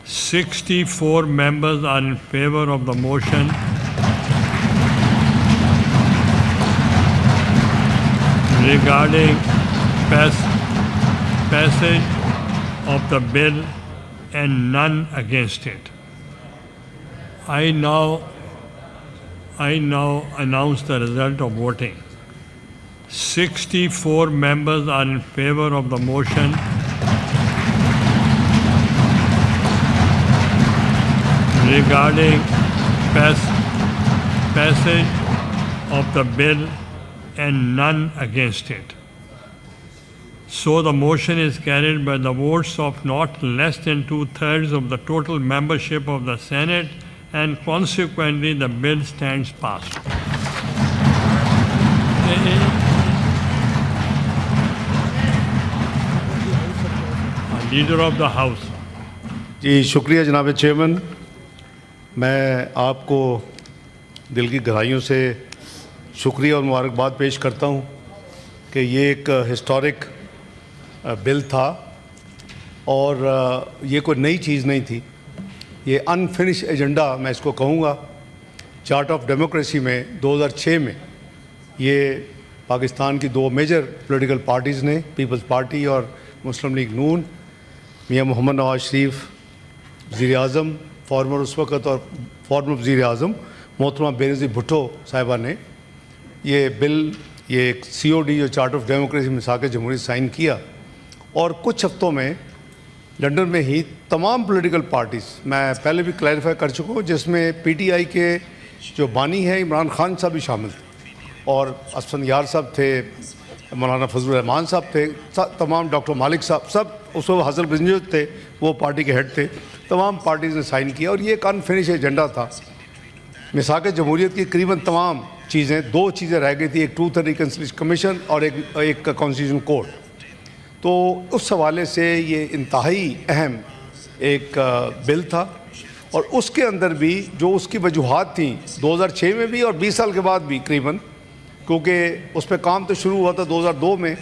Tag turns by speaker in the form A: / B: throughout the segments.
A: 64 members are in favor of the motion regarding passage of the bill and none against it. I now announce the result of voting. 64 members are in favor of the motion regarding passage of the bill and none against it. So the motion is carried by the votes of not less than 2/3 of the total membership of the Senate, and consequently the bill stands passed. Leader of the House.
B: जी शुक्रिया जनाब chairman, मैं आपको दिल की गहराइयों से शुक्रिया और मुबारकबाद पेश करता हूँ कि ये एक हिस्टोरिक बिल था और ये कोई नई चीज़ नहीं थी, ये अनफिनिश एजेंडा मैं इसको कहूँगा। चार्ट ऑफ डेमोक्रेसी में 2006 में ये पाकिस्तान की दो मेजर पॉलिटिकल पार्टीज़ ने, पीपल्स पार्टी और मुस्लिम लीग नून, मियाँ मोहम्मद नवाज शरीफ वज़ीर आज़म फॉर्मर उस वक़्त और फॉर्मर वज़ीर आज़म मोहतरमा बेनज़ीर भुट्टो साहिबा ने ये बिल, ये एक COD जो चार्ट ऑफ डेमोक्रेसी मिसाक जमहूरियत साइन किया। और कुछ हफ्तों में लंदन में ही तमाम पॉलिटिकल पार्टीज़, मैं पहले भी क्लैरिफाई कर चुका हूँ, जिसमें PTI के जो बानी हैं इमरान खान साहब भी शामिल थे और असफंद यार साहब थे, मौलाना फजलुर रहमान साहब थे, तमाम डॉक्टर मालिक साहब, सब उस वक्त हसन बिंजो थे, वो पार्टी के हेड थे, तमाम पार्टीज़ ने साइन किया। और ये एक अनफिनिश एजेंडा था। मिसाक जमहूरियत की करीबन तमाम चीज़ें, दो चीज़ें रह गई थी, एक ट्रूथ एंड रिकन्सिलिएशन कमीशन और एक कॉन्स्टिट्यूशन कोड। तो उस हवाले से ये इंतहाई अहम एक बिल था और उसके अंदर भी जो उसकी वजूहात थी 2006 में भी और 20 साल के बाद भी करीबन, क्योंकि उस पर काम तो शुरू हुआ था 2002 में,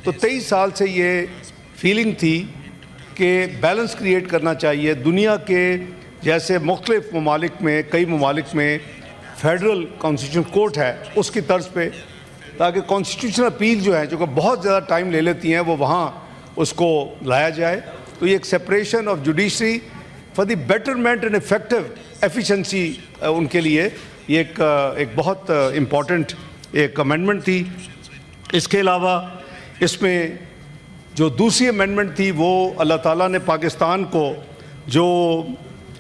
B: तो 23 साल से ये फीलिंग थी कि बैलेंस क्रिएट करना चाहिए। दुनिया के जैसे मुख्तलिफ ममालिक में, कई ममालिक में फेडरल कॉन्स्टिट्यूशन कोर्ट है, उसकी तर्ज पे, ताकि कॉन्स्टिट्यूशनल अपील जो है, जो कि बहुत ज़्यादा टाइम ले लेती हैं, वो वहाँ उसको लाया जाए। तो ये एक separation of judiciary for the betterment and effective efficiency, उनके लिए ये एक बहुत इम्पॉर्टेंट एक अमेंडमेंट थी। इसके अलावा इसमें जो दूसरी अमेंडमेंट थी वो अल्लाह ताला ने पाकिस्तान को जो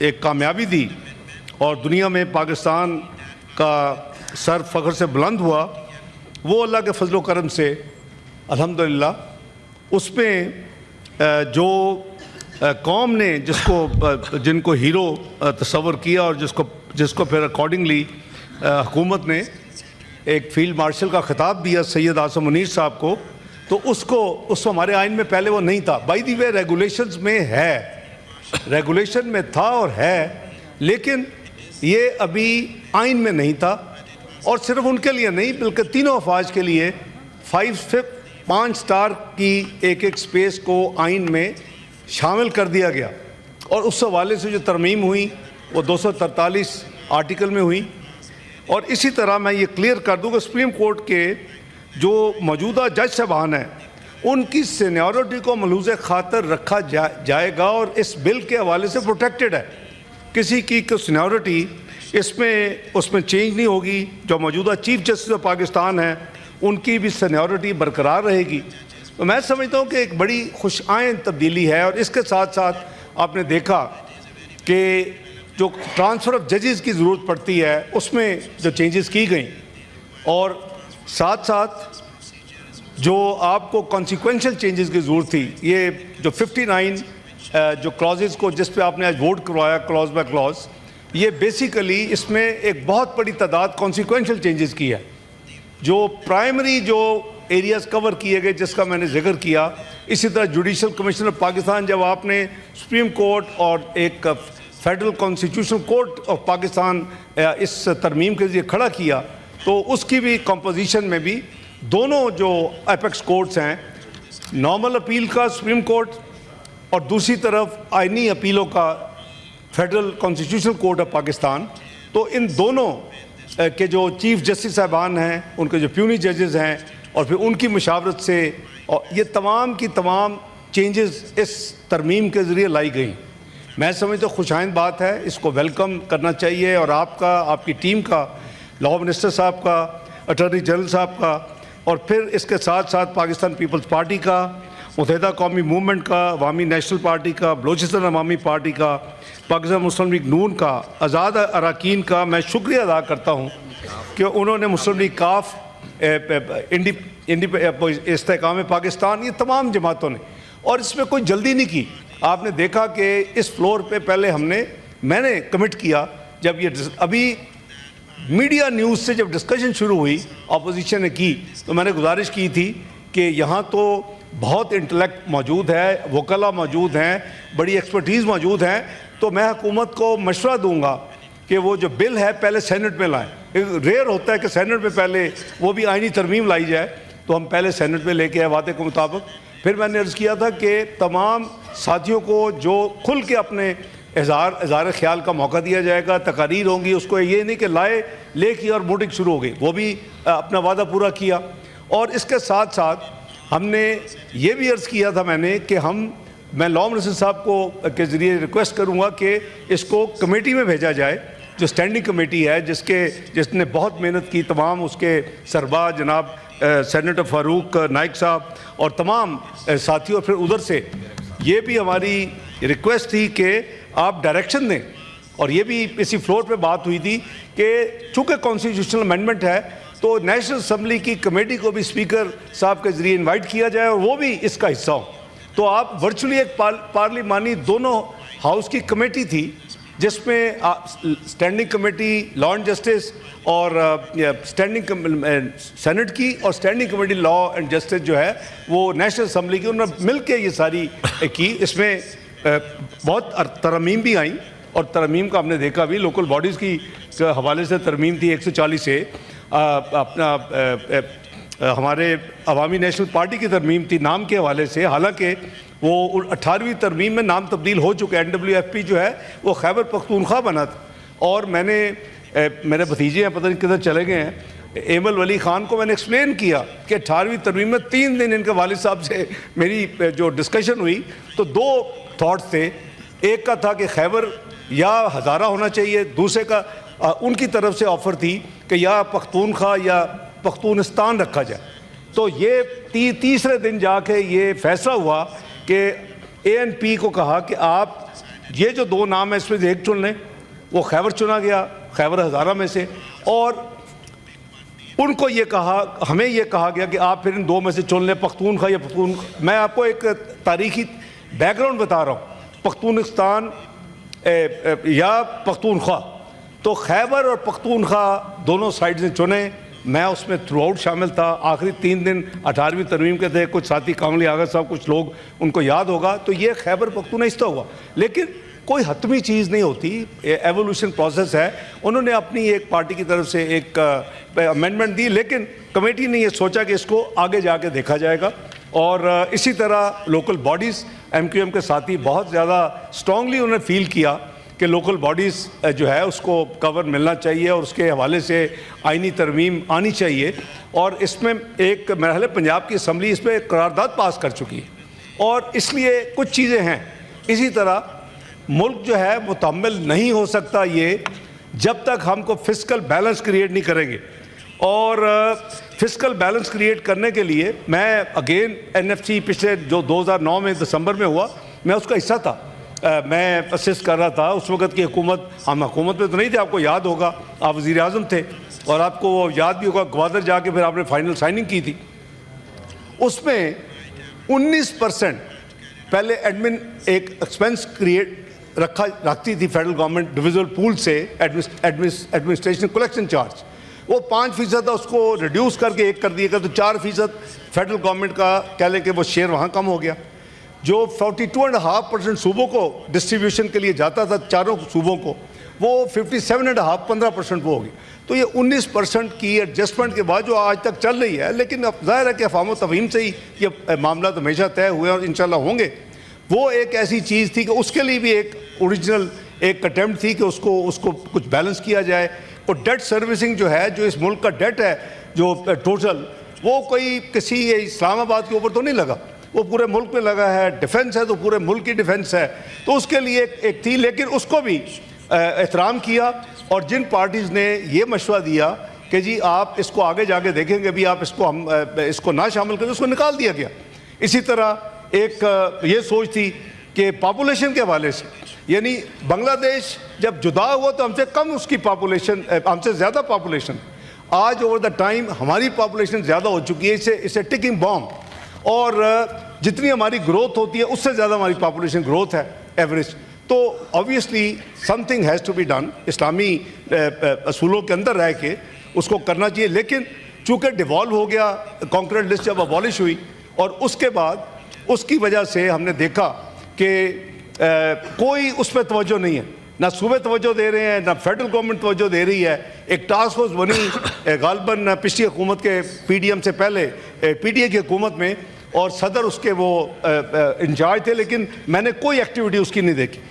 B: एक कामयाबी दी और दुनिया में पाकिस्तान का सर फ़ख्र से बुलंद हुआ, वो अल्लाह के फजल करम से अल्हम्दुलिल्लाह उसमें जो कौम ने जिनको हीरो तस्वर किया और जिसको फिर अकॉर्डिंगली हुकूमत ने एक फील्ड मार्शल का ख़िताब दिया सैयद आसिम मुनीर साहब को, तो उसको हमारे आइन में पहले वो नहीं था। बाय द वे रेगुलेशंस में है, रेगुलेशन में था और है, लेकिन ये अभी आइन में नहीं था। और सिर्फ उनके लिए नहीं बल्कि तीनों अफवाज के लिए 5 स्टार की एक स्पेस को आइन में शामिल कर दिया गया। और उस हवाले से जो तरमीम हुई वो 243 आर्टिकल में हुई। और इसी तरह मैं ये क्लियर कर दूँ कि सुप्रीम कोर्ट के जो मौजूदा जज साहबान हैं उनकी सीनियरिटी को मलूज़ खातर रखा जाएगा और इस बिल के हवाले से प्रोटेक्टेड है। किसी की सीनियरिटी उसमें चेंज नहीं होगी। जो मौजूदा चीफ जस्टिस ऑफ पाकिस्तान है उनकी भी सीनियरिटी बरकरार रहेगी। तो मैं समझता हूँ कि एक बड़ी खुशआइन तब्दीली है। और इसके साथ साथ आपने देखा कि जो ट्रांसफ़र ऑफ जजेस की ज़रूरत पड़ती है उसमें जो चेंजेस की गई, और साथ साथ जो आपको कॉन्सिक्वेंशियल चेंजेस की ज़रूरत थी, ये जो 59 जो क्लॉजेज़ को जिस पे आपने आज वोट करवाया क्लॉज बाय क्लॉज, ये बेसिकली इसमें एक बहुत बड़ी तादाद कॉन्सिक्वेंशियल चेंजेस की है। जो प्राइमरी जो एरियाज़ कवर किए गए जिसका मैंने जिक्र किया, इसी तरह जुडिशल कमीशन ऑफ पाकिस्तान जब आपने सुप्रीम कोर्ट और एक federal constitutional court of Pakistan इस तरमीम के लिए खड़ा किया, तो उसकी भी कंपोजिशन में भी दोनों जो एपेक्स कोर्ट्स हैं, नॉर्मल अपील का सुप्रीम कोर्ट और दूसरी तरफ आइनी अपीलों का federal constitutional court of Pakistan, तो इन दोनों के जो चीफ जस्टिस साहबान हैं, उनके जो प्यूनी जजेस हैं, और फिर उनकी मशावरत से और ये तमाम की तमाम चेंजेस इस तरमीम के ज़रिए लाई गई। मैं समझता हूँ खुशाइंद बात है, इसको वेलकम करना चाहिए। और आपका, आपकी टीम का, लॉ मिनिस्टर साहब का, अटॉर्नी जनरल साहब का, और फिर इसके साथ साथ पाकिस्तान पीपल्स पार्टी का, मुत्तहिदा कौमी मूवमेंट का, अवामी नेशनल पार्टी का, बलोचिस्तान अवामी पार्टी का, पाकिस्तान मुस्लिम लीग नून का, आज़ाद अरकान का मैं शुक्रिया अदा करता हूँ कि उन्होंने मुस्लिम लीग काफ, इस्तेहकाम पाकिस्तान, ये तमाम जमातों ने, और इसमें कोई जल्दी नहीं की। आपने देखा कि इस फ्लोर पे पहले मैंने कमिट किया, जब ये अभी मीडिया न्यूज़ से जब डिस्कशन शुरू हुई अपोजिशन ने की, तो मैंने गुजारिश की थी कि यहाँ तो बहुत इंटेलेक्ट मौजूद है, वकला मौजूद हैं, बड़ी एक्सपर्टीज़ मौजूद हैं, तो मैं हुकूमत को मशवरा दूंगा कि वो जो बिल है पहले सेनेट में लाएं। रेयर होता है कि सेनेट में पहले वो भी आईनी तरमीम लाई जाए, तो हम पहले सेनेट में लेके आए वादे के मुताबिक। फिर मैंने अर्ज़ किया था कि तमाम साथियों को जो खुल के अपने इज़हार ख्याल का मौका दिया जाएगा, तकारीर होंगी, उसको ये नहीं कि ले की और वोटिंग शुरू हो गई, वो भी अपना वादा पूरा किया। और इसके साथ साथ हमने ये भी अर्ज़ किया था मैंने कि मैं लॉ मिनिस्टर साहब को के ज़रिए रिक्वेस्ट करूँगा कि इसको कमेटी में भेजा जाए, जो स्टैंडिंग कमेटी है, जिसने बहुत मेहनत की, तमाम उसके सरबराह जनाब सेनेटर फ़ारूक नाइक साहब और तमाम साथियों। फिर उधर से ये भी हमारी रिक्वेस्ट थी कि आप डायरेक्शन दें, और ये भी इसी फ्लोर पे बात हुई थी कि चूँकि कॉन्स्टिट्यूशनल अमेंडमेंट है, तो नेशनल असम्बली की कमेटी को भी स्पीकर साहब के ज़रिए इन्वाइट किया जाए और वो भी इसका हिस्सा हो। तो आप वर्चुअली एक पार्लिमानी दोनों हाउस की कमेटी थी, जिसमें standing committee law and justice और स्टैंडिंग सेनेट की, और standing committee law and justice जो है वो नेशनल असम्बली की, उन्होंने मिल के ये सारी की। इसमें बहुत तरमीम भी आई, और तरमीम का हमने देखा भी, लोकल बॉडीज़ की हवाले से तरमीम थी 140 से, हमारे अवामी नेशनल पार्टी की तरमीम थी नाम के हवाले से, हालांकि वो 18वीं तरमीम में नाम तब्दील हो चुका है। NWFP जो है वो खैबर पख्तूनख्वा बना था, और मेरे भतीजे हैं, पता नहीं किधर चले गए हैं, एमल वली ख़ान को मैंने एक्सप्लेन किया कि 18वीं तरमीम में 3 दिन इनके वालिद साहब से मेरी जो डिस्कशन हुई, तो 2 थॉट्स थे। एक का था कि खैबर या हज़ारा होना चाहिए, दूसरे का उनकी तरफ से ऑफ़र थी कि या पख्तूनख्वा या पख्तूनिस्तान रखा जाए। तो ये तीसरे दिन जाके ये फैसला हुआ कि ANP को कहा कि आप ये जो 2 नाम है इसमें से एक चुन लें। वो खैबर चुना गया, खैबर हज़ारा में से, और उनको ये कहा, हमें ये कहा गया कि आप फिर इन 2 में से चुन लें, पख्तूनख्वा या पख्तून। मैं आपको एक तारीखी बैकग्राउंड बता रहा हूँ, पख्तूनिस्तान या पख्तूनख्वा, तो खैबर और पख्तूनख्वा दोनों साइड से चुने। मैं उसमें थ्रू आउट शामिल था। आखिरी 3 दिन 18वीं तरमीम के थे, कुछ साथी कामली आगा साहब, कुछ लोग उनको याद होगा, तो ये खैबर पख्तूनिस्ता हुआ। लेकिन कोई हतमी चीज़ नहीं होती, एवोल्यूशन प्रोसेस है। उन्होंने अपनी एक पार्टी की तरफ से एक अमेंडमेंट दी, लेकिन कमेटी ने ये सोचा कि इसको आगे जाके देखा जाएगा। और इसी तरह लोकल बॉडीज़, MQM के साथी बहुत ज़्यादा स्ट्रांगली उन्होंने फील किया कि लोकल बॉडीज़ जो है उसको कवर मिलना चाहिए, और उसके हवाले से आइनी तरमीम आनी चाहिए। और इसमें एक मेरा ख्याल है पंजाब की असम्बली इस पर करारदाद पास कर चुकी है, और इसलिए कुछ चीज़ें हैं। इसी तरह मुल्क जो है मुतम्मिल नहीं हो सकता ये, जब तक हमको फिस्कल बैलेंस क्रिएट नहीं करेंगे। और फिस्कल बैलेंस क्रिएट करने के लिए मैं अगेन NFC पिछले जो 2009 में दिसंबर में हुआ, मैं उसका हिस्सा था। मैं असिस्ट कर रहा था उस वक़्त की हुकूमत। हम हुकूमत में तो नहीं थे, आपको याद होगा, आप वज़ीर आज़म थे, और आपको वो याद भी होगा ग्वादर जाके फिर आपने फाइनल साइनिंग की थी। उसमें 19% पहले एडमिन एक एक्सपेंस रखती थी फेडरल गवर्नमेंट डिविजनल पूल से, एडमिनिस्ट्रेशन कलेक्शन चार्ज, वो 5% था, उसको रिड्यूस करके 1 कर दिया गया, तो 4% फेडरल गवर्नमेंट का कह लें कि वो शेयर वहाँ कम हो गया। जो 42.5% सूबों को डिस्ट्रीब्यूशन के लिए जाता था, चारों सूबों को, वो 57.5 15% वो हो गई। तो ये 19% की एडजस्टमेंट के बाद जो आज तक चल रही है, लेकिन अब ज़ाहिर है कि अफ़हाम तफ़हीम से ही ये मामला तो हमेशा तय हुए और इंशाल्लाह होंगे। वो एक ऐसी चीज़ थी कि उसके लिए भी एक ओरिजिनल ایک اٹیمپٹ تھی کہ اس کو کچھ بیلنس کیا جائے. اور ڈیٹ سروسنگ جو ہے, جو اس ملک کا ڈیٹ ہے جو ٹوٹل, وہ کوئی کسی اسلام آباد کے اوپر تو نہیں لگا, وہ پورے ملک میں لگا ہے. ڈیفنس ہے تو پورے ملک کی ڈیفنس ہے, تو اس کے لیے ایک تھی, لیکن اس کو بھی احترام کیا. اور جن پارٹیز نے یہ مشورہ دیا کہ جی آپ اس کو آگے جا کے دیکھیں گے, بھی آپ اس کو نہ شامل کریں, اس کو نکال دیا گیا. اسی طرح ایک یہ سوچ تھی کہ پاپولیشن کے حوالے سے, یعنی بنگلہ دیش جب جدا ہوا تو ہم سے کم اس کی پاپولیشن, ہم سے زیادہ پاپولیشن. آج اوور دا ٹائم ہماری پاپولیشن زیادہ ہو چکی ہے, اسے ٹکنگ بام. اور جتنی ہماری گروتھ ہوتی ہے اس سے زیادہ ہماری پاپولیشن گروتھ ہے ایوریج. تو obviously something has to be done. اسلامی اصولوں کے اندر رہ کے اس کو کرنا چاہیے. لیکن چونکہ ڈیوالو ہو گیا, کانکریٹ لسٹ جب ابالش ہوئی, اور اس کے بعد اس کی وجہ سے ہم نے دیکھا کہ کوئی اس پہ توجہ نہیں ہے, نہ صوبے توجہ دے رہے ہیں, نہ فیڈرل گورنمنٹ توجہ دے رہی ہے. ایک ٹاسک فورس بنی غالباً پچھلی حکومت کے پی ڈی ایم سے پہلے, پی ٹی اے کی حکومت میں, اور صدر اس کے وہ انچارج تھے, لیکن میں نے کوئی ایکٹیویٹی اس کی نہیں دیکھی.